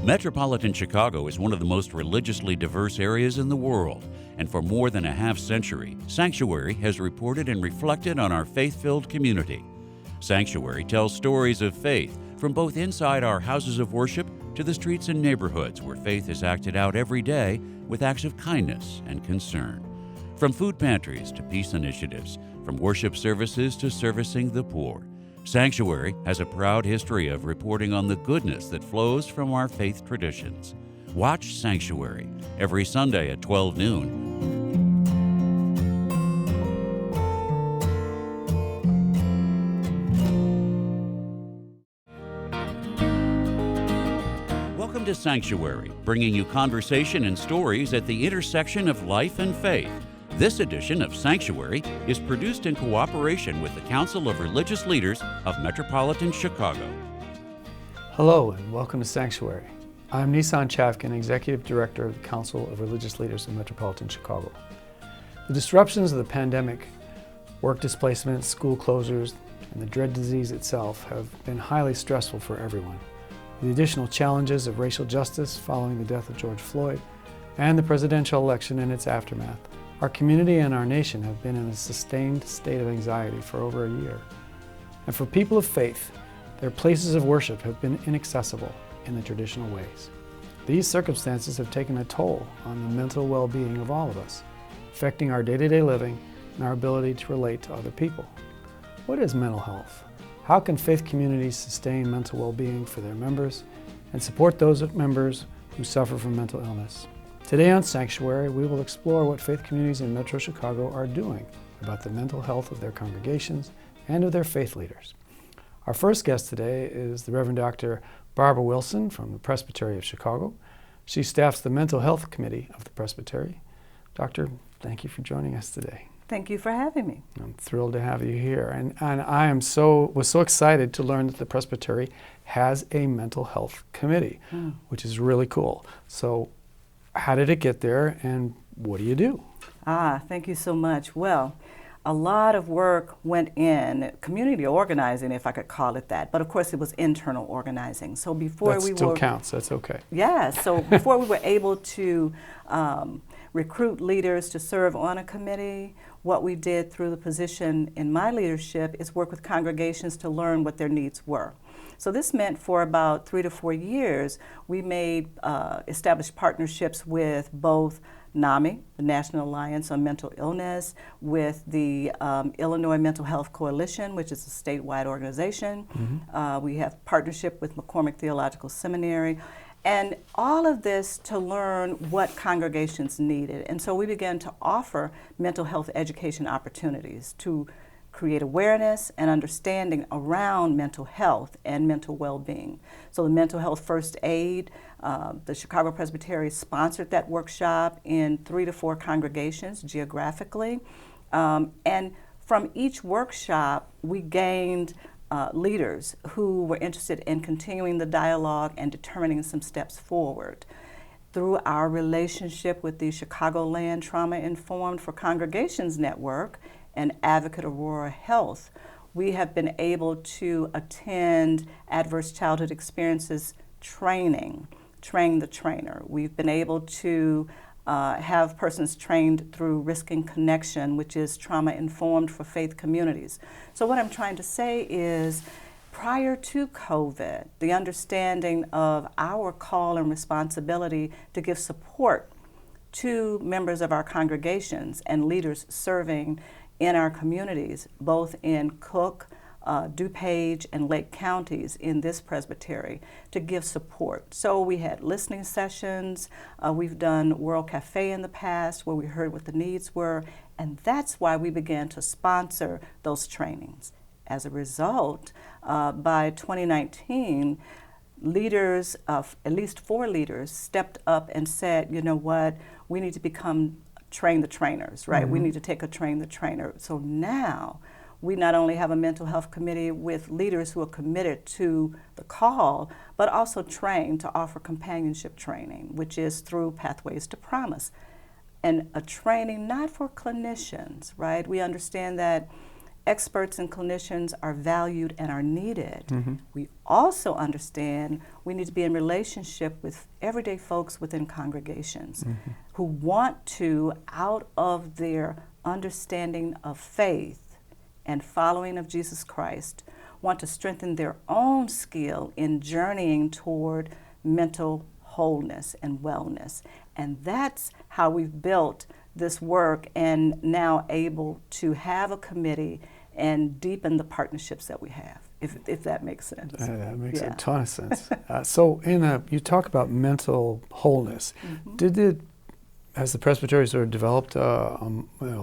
Metropolitan Chicago is one of the most religiously diverse areas in the world, and for more than a half-century, Sanctuary has reported and reflected on our faith-filled community. Sanctuary tells stories of faith from both inside our houses of worship to the streets and neighborhoods where faith is acted out every day with acts of kindness and concern. From food pantries to peace initiatives, from worship services to servicing the poor, Sanctuary has a proud history of reporting on the goodness that flows from our faith traditions. Watch Sanctuary every Sunday at 12 noon. Welcome to Sanctuary, bringing you conversation and stories at the intersection of life and faith. This edition of Sanctuary is produced in cooperation with the Council of Religious Leaders of Metropolitan Chicago. Hello and welcome to Sanctuary. I'm Nisan Chavkin, Executive Director of the Council of Religious Leaders of Metropolitan Chicago. The disruptions of the pandemic, work displacement, school closures, and the dread disease itself have been highly stressful for everyone. The additional challenges of racial justice following the death of George Floyd and the presidential election and its aftermath, our community and our nation have been in a sustained state of anxiety for over a year. And for people of faith, their places of worship have been inaccessible in the traditional ways. These circumstances have taken a toll on the mental well-being of all of us, affecting our day-to-day living and our ability to relate to other people. What is mental health? How can faith communities sustain mental well-being for their members and support those members who suffer from mental illness? Today on Sanctuary, we will explore what faith communities in Metro Chicago are doing about the mental health of their congregations and of their faith leaders. Our first guest today is the Rev Dr Barbara Wilson from the Presbytery of Chicago. She staffs the Mental Health Committee of the Presbytery. Doctor, thank you for joining us today. Thank you for having me. I'm thrilled to have you here. And I was so excited to learn that the Presbytery has a mental health committee, which is really cool. So how did it get there and what do you do? Thank you so much. Well, a lot of work went in community organizing, if I could call it that, but of course it was internal organizing. So before that still counts, that's okay. Yeah, so before we were able to recruit leaders to serve on a committee, what we did through the position in my leadership is work with congregations to learn what their needs were. So this meant for about 3 to 4 years, we established partnerships with both NAMI, the National Alliance on Mental Illness, with the Illinois Mental Health Coalition, which is a statewide organization. We have partnership with McCormick Theological Seminary. And all of this to learn what congregations needed. And so we began to offer mental health education opportunities to create awareness and understanding around mental health and mental well-being. So the mental health first aid, the Chicago Presbytery sponsored that workshop in 3 to 4 congregations geographically. And from each workshop, we gained leaders who were interested in continuing the dialogue and determining some steps forward. Through our relationship with the Chicagoland Trauma Informed for Congregations Network and Advocate Aurora Health, we have been able to attend adverse childhood experiences training, train the trainer. We've been able to have persons trained through Risk and Connection, which is trauma informed for faith communities. So what I'm trying to say is, prior to COVID, the understanding of our call and responsibility to give support to members of our congregations and leaders serving in our communities, both in Cook, DuPage, and Lake counties in this presbytery to give support. So we had listening sessions, we've done World Cafe in the past where we heard what the needs were, and that's why we began to sponsor those trainings. As a result, by 2019, leaders, at least 4 leaders, stepped up and said, you know what, we need to train the trainers, right? We need to take a train the trainer. So now, we not only have a mental health committee with leaders who are committed to the call, but also trained to offer companionship training, which is through Pathways to Promise. And a training not for clinicians, right? We understand that experts and clinicians are valued and are needed, we also understand we need to be in relationship with everyday folks within congregations who want to, out of their understanding of faith and following of Jesus Christ, want to strengthen their own skill in journeying toward mental wholeness and wellness. And that's how we've built this work and now able to have a committee and deepen the partnerships that we have, if that makes sense. That makes a ton of sense. So you talk about mental wholeness. Has the Presbytery sort of developed a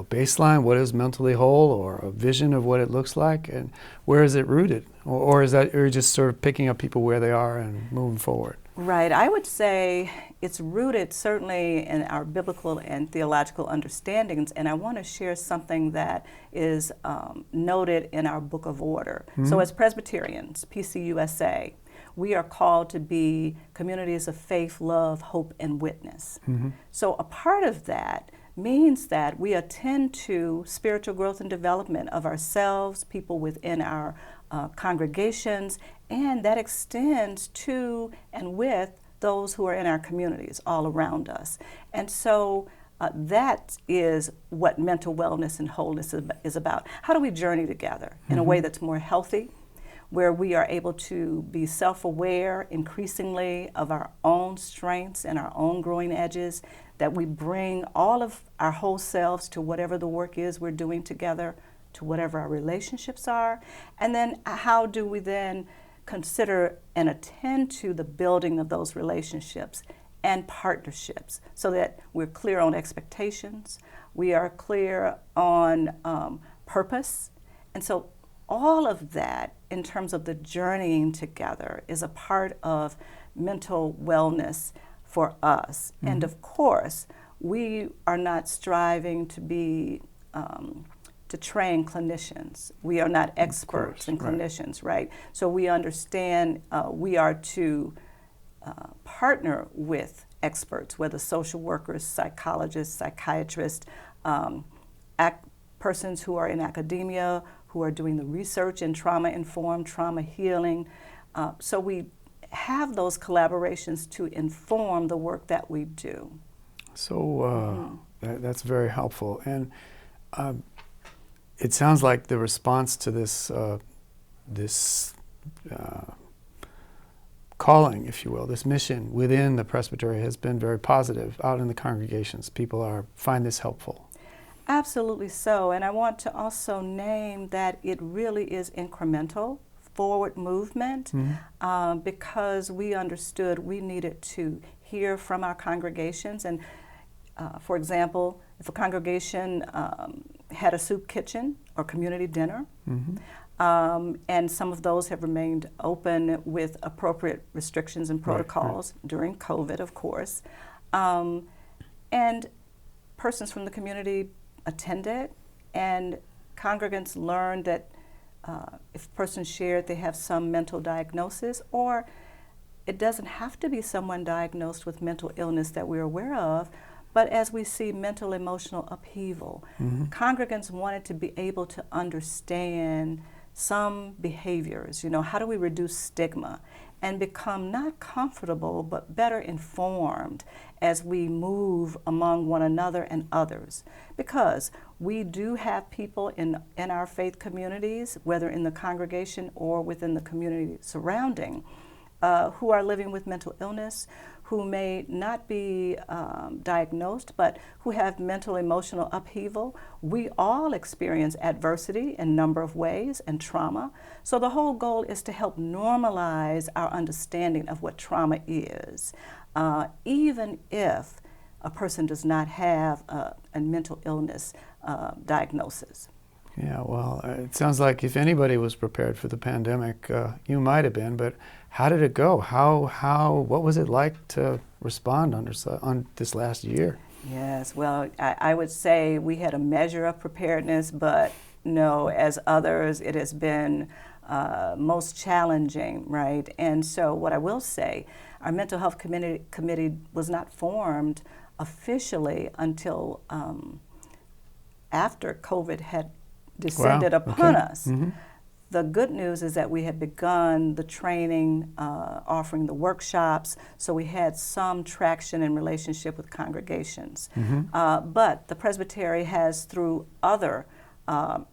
baseline, what is mentally whole, or a vision of what it looks like, and where is it rooted? Or is that, or just sort of picking up people where they are and moving forward? Right. I would say it's rooted certainly in our biblical and theological understandings, and I want to share something that is noted in our Book of Order. So as Presbyterians, PCUSA, we are called to be communities of faith, love, hope, and witness. So a part of that means that we attend to spiritual growth and development of ourselves, people within our congregations, and that extends to and with those who are in our communities all around us. And so that is what mental wellness and wholeness is about. How do we journey together in a way that's more healthy, where we are able to be self-aware increasingly of our own strengths and our own growing edges, that we bring all of our whole selves to whatever the work is we're doing together, to whatever our relationships are, and then how do we then consider and attend to the building of those relationships and partnerships so that we're clear on expectations, we are clear on purpose, and so all of that in terms of the journeying together is a part of mental wellness for us. And of course, we are not striving to be to train clinicians. We are not experts in clinicians, right? So we understand we are to partner with experts, whether social workers, psychologists, psychiatrists, persons who are in academia, who are doing the research in trauma-informed, trauma healing. So we have those collaborations to inform the work that we do. So that's very helpful. And it sounds like the response to this calling, if you will, this mission within the Presbytery has been very positive out in the congregations. People find this helpful. Absolutely so. And I want to also name that it really is incremental, forward movement, because we understood we needed to hear from our congregations. And for example, if a congregation had a soup kitchen or community dinner, and some of those have remained open with appropriate restrictions and protocols during COVID, of course, and persons from the community attended, and congregants learned that if a person shared they have some mental diagnosis, or it doesn't have to be someone diagnosed with mental illness that we're aware of, but as we see mental emotional upheaval, congregants wanted to be able to understand some behaviors, how do we reduce stigma and become not comfortable but better informed as we move among one another and others. Because we do have people in our faith communities, whether in the congregation or within the community surrounding, who are living with mental illness, who may not be diagnosed, but who have mental emotional upheaval. We all experience adversity in a number of ways and trauma. So the whole goal is to help normalize our understanding of what trauma is, even if a person does not have a mental illness diagnosis. Yeah, well, it sounds like if anybody was prepared for the pandemic, you might have been, but how did it go? What was it like to respond on this last year? Yes, well, I would say we had a measure of preparedness, but no, as others, it has been most challenging, right? And so what I will say, our mental health committee was not formed officially until after COVID had descended upon Okay. us. The good news is that we had begun the training, offering the workshops, so we had some traction in relationship with congregations. But the Presbytery has, through other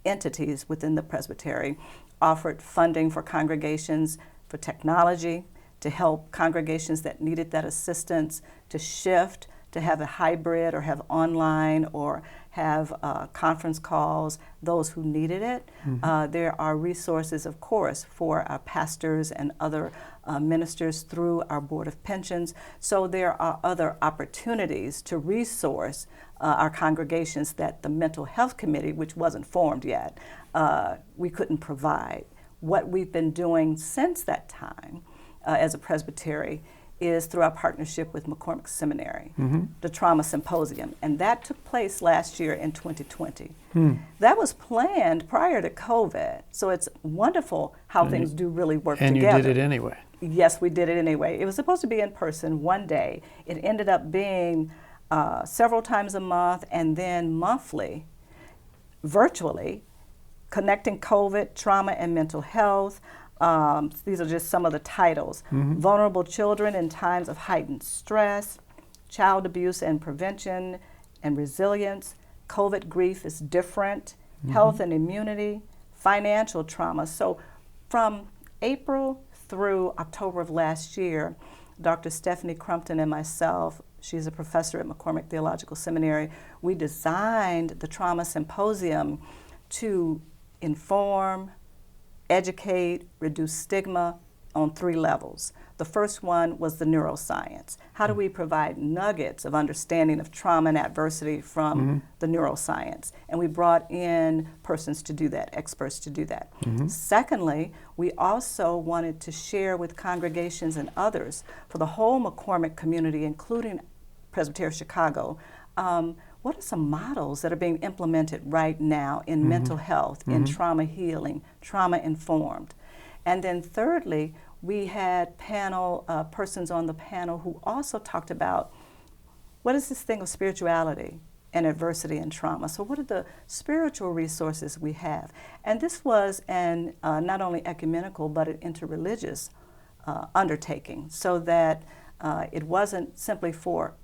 entities within the Presbytery, offered funding for congregations for technology, to help congregations that needed that assistance to shift, to have a hybrid or have online or have conference calls, those who needed it. There are resources, of course, for our pastors and other ministers through our Board of Pensions. So there are other opportunities to resource our congregations that the Mental Health Committee, which wasn't formed yet, we couldn't provide. What we've been doing since that time as a presbytery is through our partnership with McCormick Seminary, the Trauma Symposium, and that took place last year in 2020. That was planned prior to COVID, so it's wonderful how things do really work together. And you did it anyway. Yes, we did it anyway. It was supposed to be in person one day. It ended up being several times a month and then monthly, virtually, connecting COVID, trauma, and mental health. These are just some of the titles. Vulnerable children in times of heightened stress, child abuse and prevention and resilience, COVID grief is different, health and immunity, financial trauma. So from April through October of last year, Dr. Stephanie Crumpton and myself, she's a professor at McCormick Theological Seminary, we designed the Trauma Symposium to inform, educate, reduce stigma on 3 levels. The first one was the neuroscience. How do we provide nuggets of understanding of trauma and adversity from the neuroscience? And we brought in persons to do that, experts to do that. Secondly, we also wanted to share with congregations and others for the whole McCormick community, including Presbytery of Chicago, what are some models that are being implemented right now in mental health, in trauma healing, trauma informed? And then thirdly, we had persons on the panel who also talked about what is this thing of spirituality and adversity and trauma. So what are the spiritual resources we have? And this was an not only ecumenical but an interreligious undertaking, so that it wasn't simply for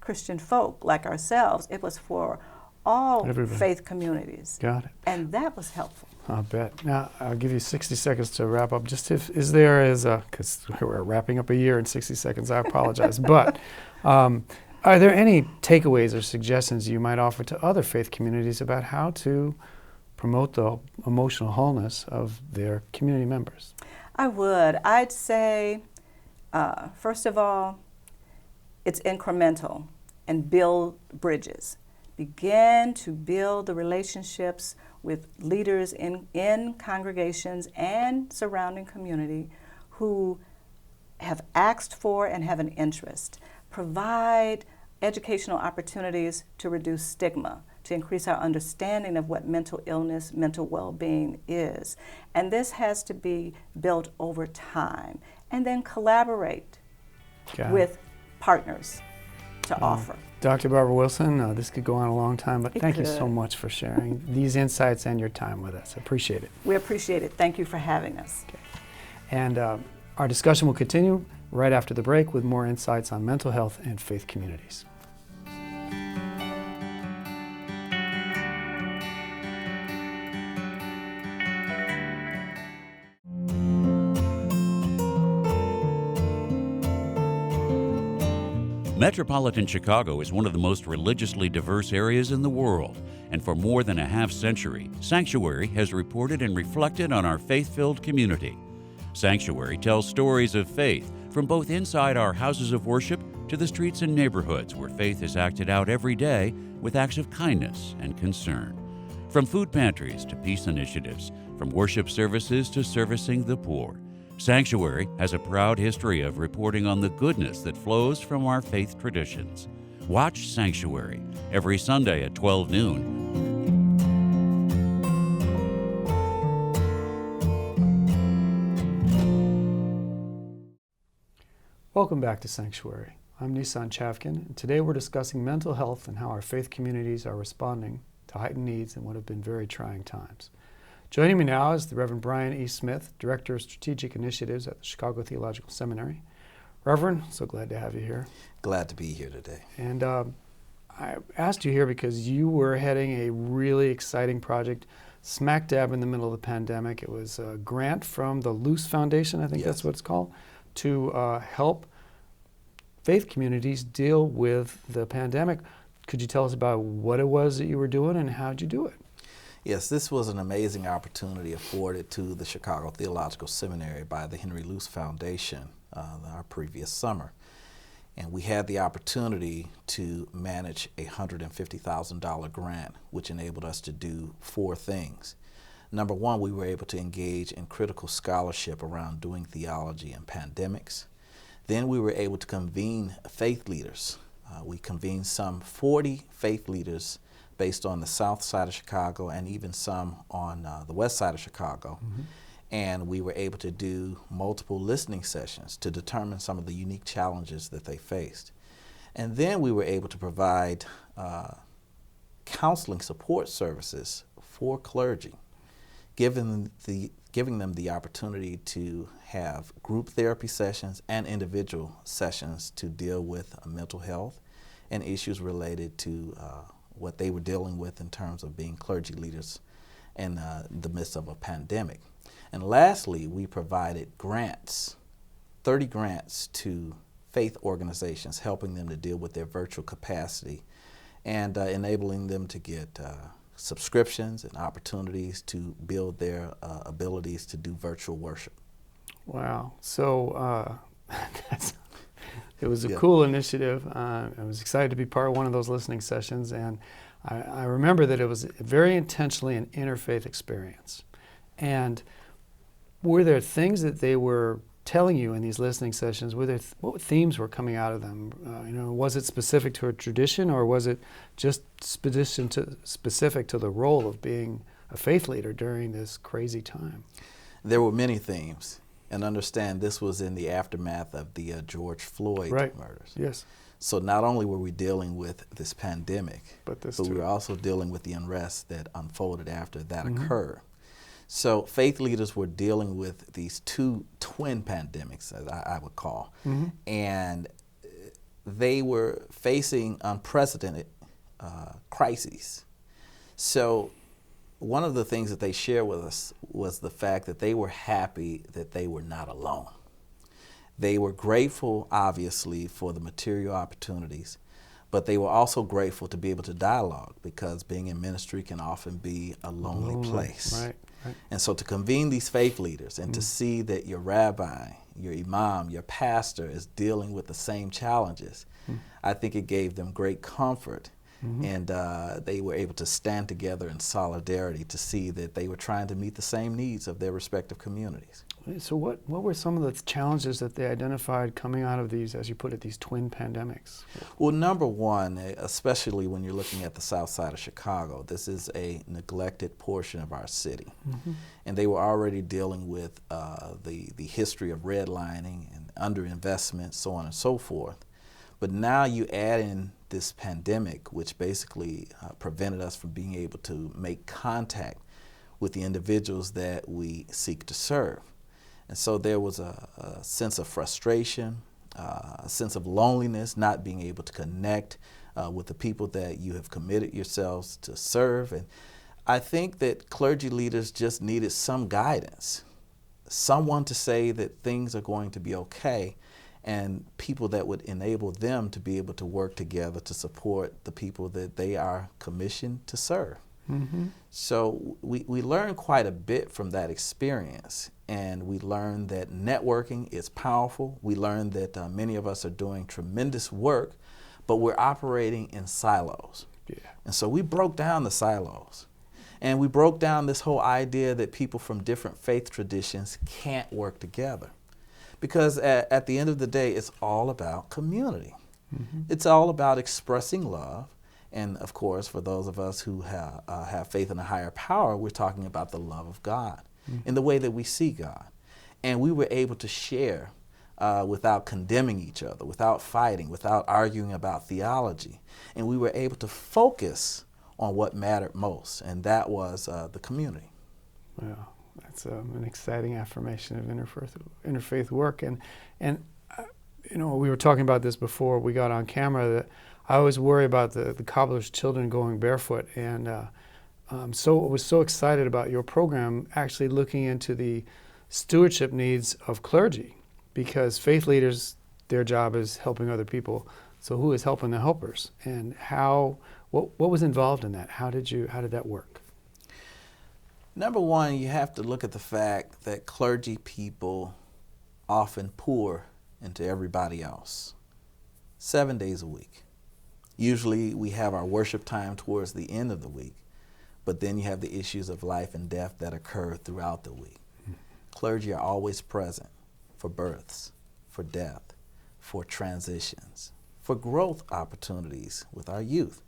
Christian folk like ourselves, it was for all faith communities. Got it. And that was helpful. I'll bet. Now, I'll give you 60 seconds to wrap up. Just is there, because we're wrapping up a year in 60 seconds, I apologize, but are there any takeaways or suggestions you might offer to other faith communities about how to promote the emotional wholeness of their community members? I would. I'd say, first of all, it's incremental and build bridges. Begin to build the relationships with leaders in congregations and surrounding community who have asked for and have an interest. Provide educational opportunities to reduce stigma, to increase our understanding of what mental illness, mental well-being is. And this has to be built over time. And then collaborate with partners to offer. Dr. Barbara Wilson, this could go on a long time, but thank you so much for sharing these insights and your time with us. I appreciate it. We appreciate it. Thank you for having us. Okay. And our discussion will continue right after the break with more insights on mental health and faith communities. Metropolitan Chicago is one of the most religiously diverse areas in the world, and for more than a half-century, Sanctuary has reported and reflected on our faith-filled community. Sanctuary tells stories of faith from both inside our houses of worship to the streets and neighborhoods where faith is acted out every day with acts of kindness and concern. From food pantries to peace initiatives, from worship services to servicing the poor, Sanctuary has a proud history of reporting on the goodness that flows from our faith traditions. Watch Sanctuary every Sunday at 12 noon. Welcome back to Sanctuary. I'm Nisan Chavkin, and today we're discussing mental health and how our faith communities are responding to heightened needs in what have been very trying times. Joining me now is the Reverend Brian E Smith, Director of Strategic Initiatives at the Chicago Theological Seminary. Reverend, so glad to have you here. Glad to be here today. And I asked you here because you were heading a really exciting project smack dab in the middle of the pandemic. It was a grant from the Luce Foundation, I think that's what it's called, to help faith communities deal with the pandemic. Could you tell us about what it was that you were doing and how did you do it? Yes, this was an amazing opportunity afforded to the Chicago Theological Seminary by the Henry Luce Foundation our previous summer. And we had the opportunity to manage a $150,000 grant, which enabled us to do 4 things. Number one, we were able to engage in critical scholarship around doing theology and pandemics. Then we were able to convene faith leaders. We convened some 40 faith leaders based on the south side of Chicago and even some on the west side of Chicago. Mm-hmm. And we were able to do multiple listening sessions to determine some of the unique challenges that they faced. And then we were able to provide counseling support services for clergy, giving them the opportunity to have group therapy sessions and individual sessions to deal with mental health and issues related to what they were dealing with in terms of being clergy leaders in the midst of a pandemic. And lastly, we provided grants, 30 grants to faith organizations, helping them to deal with their virtual capacity and enabling them to get subscriptions and opportunities to build their abilities to do virtual worship. Wow. So it was a cool initiative. I was excited to be part of one of those listening sessions, and I remember that it was very intentionally an interfaith experience. And were there things that they were telling you in these listening sessions? What themes were coming out of them? Was it specific to a tradition, or was it just specific to the role of being a faith leader during this crazy time? There were many themes, and understand this was in the aftermath of the George Floyd murders. Yes. So not only were we dealing with this pandemic, but we were also dealing with the unrest that unfolded after that occurred. So faith leaders were dealing with these 2 twin pandemics, as I would call, and they were facing unprecedented crises. So one of the things that they shared with us was the fact that they were happy that they were not alone. They were grateful, obviously, for the material opportunities, but they were also grateful to be able to dialogue, because being in ministry can often be a lonely place. Right. And so to convene these faith leaders and to see that your rabbi, your imam, your pastor is dealing with the same challenges, I think it gave them great comfort. And they were able to stand together in solidarity to see that they were trying to meet the same needs of their respective communities. So what were some of the challenges that they identified coming out of these, as you put it, these twin pandemics? Well, number one, especially when you're looking at the south side of Chicago, this is a neglected portion of our city. And they were already dealing with the history of redlining and underinvestment, so on and so forth. But now you add in this pandemic, which basically prevented us from being able to make contact with the individuals that we seek to serve. And so there was a sense of frustration, a sense of loneliness, not being able to connect with the people that you have committed yourselves to serve. And I think that clergy leaders just needed some guidance, someone to say that things are going to be okay, and people that would enable them to be able to work together to support the people that they are commissioned to serve. So we learned quite a bit from that experience, and we learned that networking is powerful. We learned that many of us are doing tremendous work, but we're operating in silos. And so we broke down the silos, and we broke down this whole idea that people from different faith traditions can't work together. Because at the end of the day, it's all about community. It's all about expressing love. And of course, for those of us who have faith in a higher power, we're talking about the love of God in the way that we see God. And we were able to share without condemning each other, without fighting, without arguing about theology. And we were able to focus on what mattered most, and that was the community. Well, that's an exciting affirmation of interfaith work. And you know, we were talking about this before we got on camera, that I always worry about the cobbler's children going barefoot. And so I was so excited about your program actually looking into the stewardship needs of clergy, because faith leaders, their job is helping other people. So who is helping the helpers? And what was involved in that? How did that work? Number one, you have to look at the fact that clergy people often pour into everybody else 7 days a week. Usually we have our worship time towards the end of the week, but then you have the issues of life and death that occur throughout the week. Clergy are always present for births, for death, for transitions, for growth opportunities with our youth.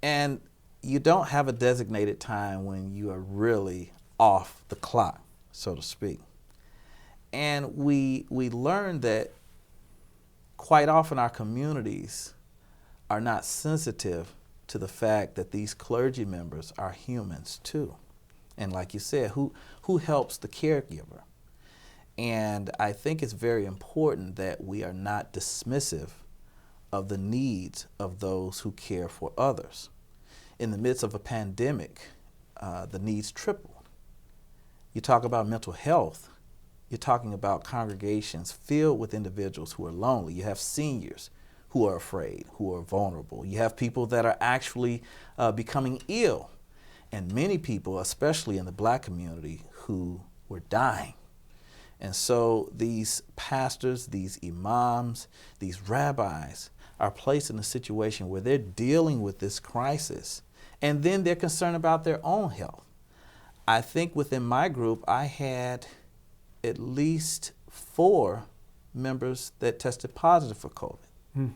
And you don't have a designated time when you are really off the clock, so to speak. And we learn that quite often our communities are not sensitive to the fact that these clergy members are humans too. And like you said, who helps the caregiver? And I think it's very important that we are not dismissive of the needs of those who care for others. In the midst of a pandemic, the needs tripled. You talk about mental health, you're talking about congregations filled with individuals who are lonely. You have seniors who are afraid, who are vulnerable. You have people that are actually becoming ill, and many people, especially in the Black community, who were dying. And so these pastors, these imams, these rabbis are placed in a situation where they're dealing with this crisis, and then they're concerned about their own health. I think within my group, I had at least 4 members that tested positive for COVID.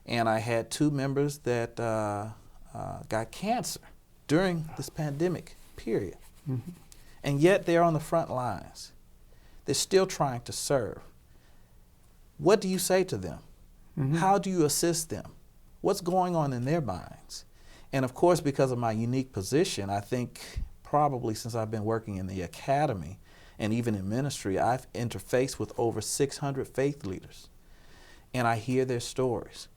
And I had 2 members that got cancer during this pandemic period. And yet they're on the front lines. They're still trying to serve. What do you say to them? How do you assist them? What's going on in their minds? And of course, because of my unique position, I think probably since I've been working in the academy and even in ministry, I've interfaced with over 600 faith leaders. And I hear their stories.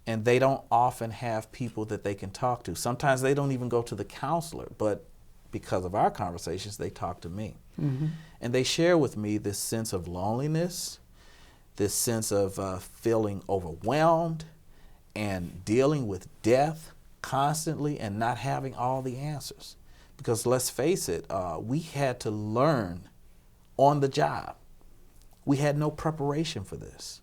And they don't often have people that they can talk to. Sometimes they don't even go to the counselor, but because of our conversations, they talk to me. And they share with me this sense of loneliness, this sense of feeling overwhelmed and dealing with death constantly and not having all the answers. Because let's face it, we had to learn on the job. We had no preparation for this.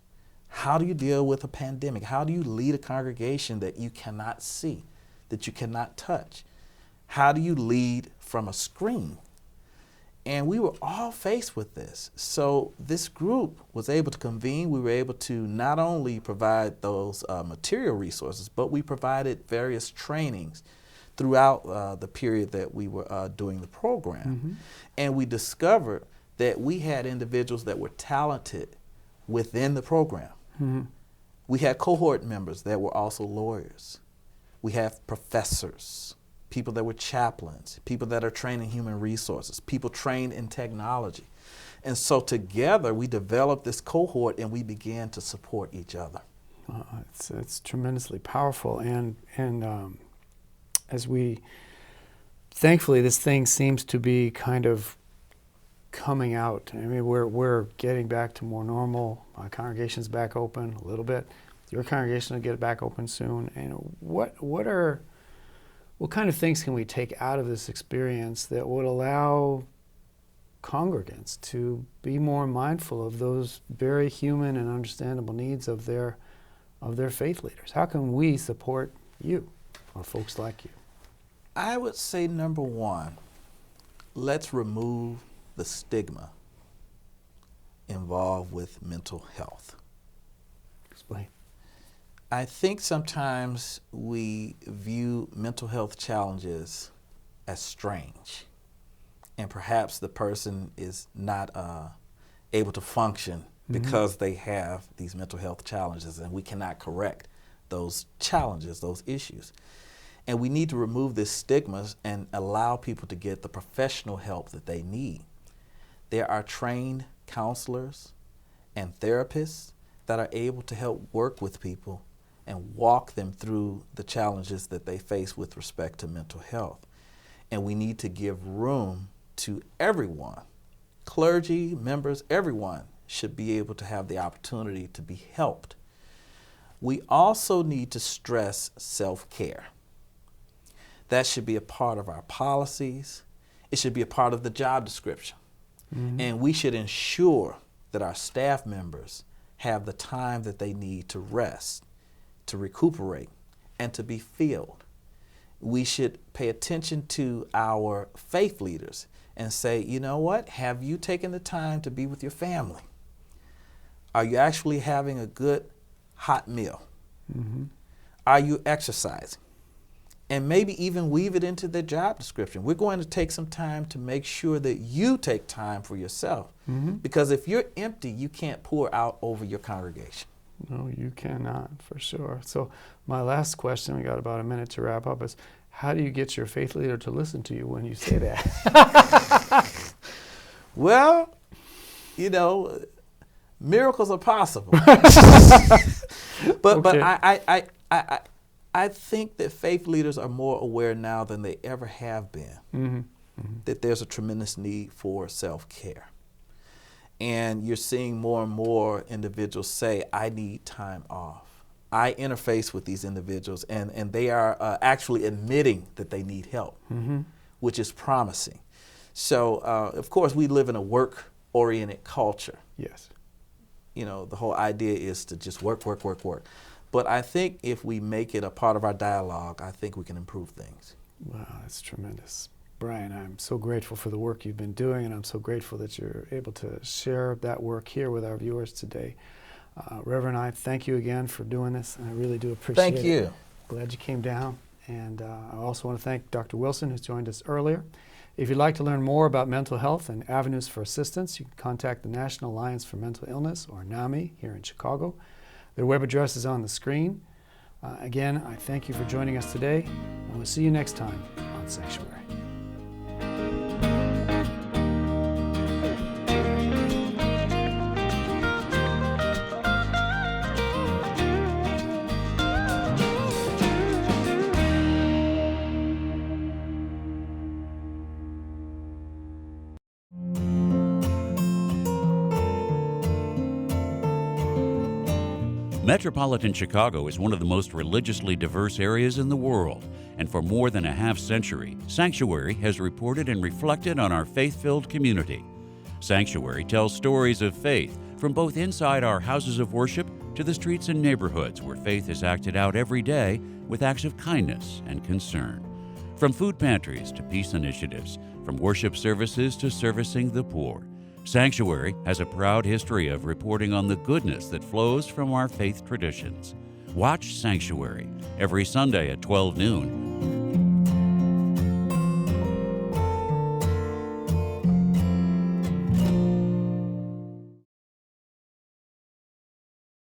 How do you deal with a pandemic? How do you lead a congregation that you cannot see, that you cannot touch? How do you lead from a screen? And we were all faced with this. So this group was able to convene. We were able to not only provide those material resources, but we provided various trainings throughout the period that we were doing the program. And we discovered that we had individuals that were talented within the program. We had cohort members that were also lawyers. We have professors, people that were chaplains, people that are trained in human resources, people trained in technology. And so together we developed this cohort and we began to support each other. It's tremendously powerful. And as we, thankfully, this thing seems to be kind of coming out. I mean, we're getting back to more normal. My congregation's back open a little bit. Your congregation will get back open soon. And what kind of things can we take out of this experience that would allow congregants to be more mindful of those very human and understandable needs of their faith leaders? How can we support you or folks like you? I would say, number one, let's remove the stigma involved with mental health. Explain. I think sometimes we view mental health challenges as strange, and perhaps the person is not able to function because they have these mental health challenges, and we cannot correct those challenges, those issues. And we need to remove this stigma and allow people to get the professional help that they need. There are trained counselors and therapists that are able to help work with people and walk them through the challenges that they face with respect to mental health. And we need to give room to everyone. Clergy, members, everyone should be able to have the opportunity to be helped. We also need to stress self-care. That should be a part of our policies. It should be a part of the job description. Mm-hmm. And we should ensure that our staff members have the time that they need to rest, to recuperate, and to be filled. We should pay attention to our faith leaders and say, you know what, have you taken the time to be with your family? Are you actually having a good hot meal? Mm-hmm. Are you exercising? And maybe even weave it into their job description. We're going to take some time to make sure that you take time for yourself. Mm-hmm. Because if you're empty, you can't pour out over your congregation. No, you cannot, for sure. So my last question, we got about a minute to wrap up, is how do you get your faith leader to listen to you when you say that? Well, you know, miracles are possible. But I think that faith leaders are more aware now than they ever have been, mm-hmm. Mm-hmm. that there's a tremendous need for self-care. And you're seeing more and more individuals say, I need time off. I interface with these individuals, and they are actually admitting that they need help, mm-hmm. which is promising. So, of course, we live in a work-oriented culture. Yes. You know, the whole idea is to just work, work, work, work. But I think if we make it a part of our dialogue, I think we can improve things. Wow, that's tremendous. Brian, I'm so grateful for the work you've been doing, and I'm so grateful that you're able to share that work here with our viewers today. Reverend, I thank you again for doing this, and I really do appreciate it. Thank you. Glad you came down. And I also want to thank Dr. Wilson, who's joined us earlier. If you'd like to learn more about mental health and avenues for assistance, you can contact the National Alliance for Mental Illness, or NAMI, here in Chicago. Their web address is on the screen. Again, I thank you for joining us today, and we'll see you next time on Sanctuary. Metropolitan Chicago is one of the most religiously diverse areas in the world, and for more than a half-century, Sanctuary has reported and reflected on our faith-filled community. Sanctuary tells stories of faith from both inside our houses of worship to the streets and neighborhoods where faith is acted out every day with acts of kindness and concern. From food pantries to peace initiatives, from worship services to servicing the poor, Sanctuary has a proud history of reporting on the goodness that flows from our faith traditions. Watch Sanctuary every Sunday at 12 noon